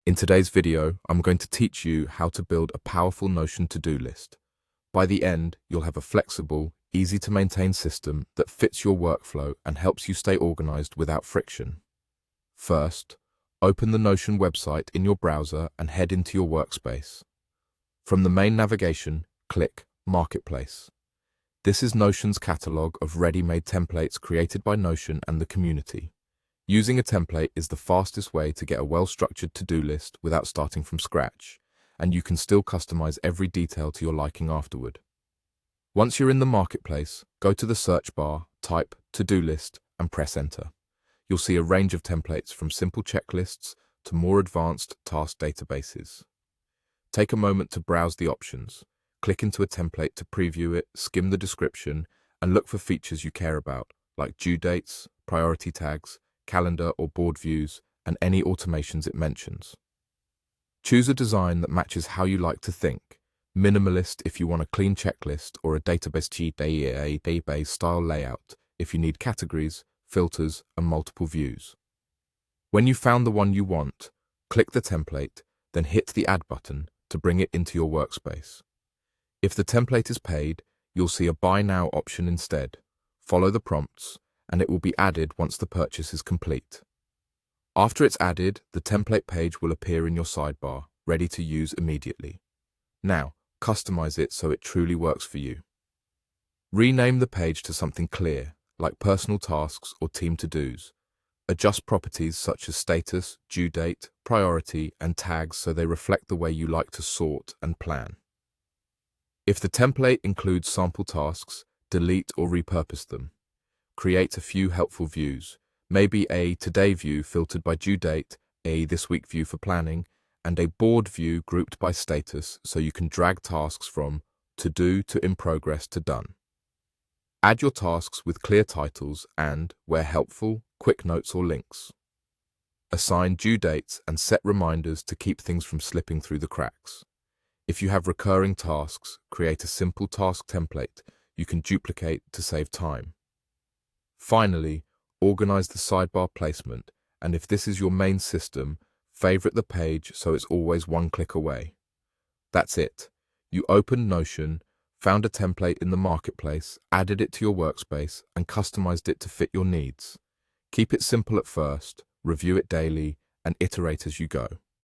In today's video, I'm going to teach you how to build a powerful Notion to-do list. By the end, you'll have a flexible, easy-to-maintain system that fits your workflow and helps you stay organized without friction. First, open the Notion website in your browser and head into your workspace. From the main navigation, click Marketplace. This is Notion's catalog of ready-made templates created by Notion and the community. Using a template is the fastest way to get a well-structured to-do list without starting from scratch, and you can still customize every detail to your liking afterward. Once you're in the marketplace, go to the search bar, type to-do list, and press enter. You'll see a range of templates from simple checklists to more advanced task databases. Take a moment to browse the options. Click into a template to preview it, skim the description, and look for features you care about, like due dates, priority tags, calendar or board views, and any automations it mentions. Choose a design that matches how you like to think. Minimalist if you want a clean checklist, or a database style layout if you need categories, filters, and multiple views. When you've found the one you want, click the template, then hit the Add button to bring it into your workspace. If the template is paid, you'll see a Buy Now option instead. Follow the prompts, and it will be added once the purchase is complete. After it's added, the template page will appear in your sidebar, ready to use immediately. Now, customize it so it truly works for you. Rename the page to something clear, like personal tasks or team to-dos. Adjust properties such as status, due date, priority, and tags so they reflect the way you like to sort and plan. If the template includes sample tasks, delete or repurpose them. Create a few helpful views, maybe a Today view filtered by due date, a This Week view for planning, and a Board view grouped by status so you can drag tasks from To Do to In Progress to Done. Add your tasks with clear titles and, where helpful, quick notes or links. Assign due dates and set reminders to keep things from slipping through the cracks. If you have recurring tasks, create a simple task template you can duplicate to save time. Finally, organize the sidebar placement, and if this is your main system, favorite the page so it's always one click away. That's it. You opened Notion, found a template in the marketplace, added it to your workspace, and customized it to fit your needs. Keep it simple at first, review it daily, and iterate as you go.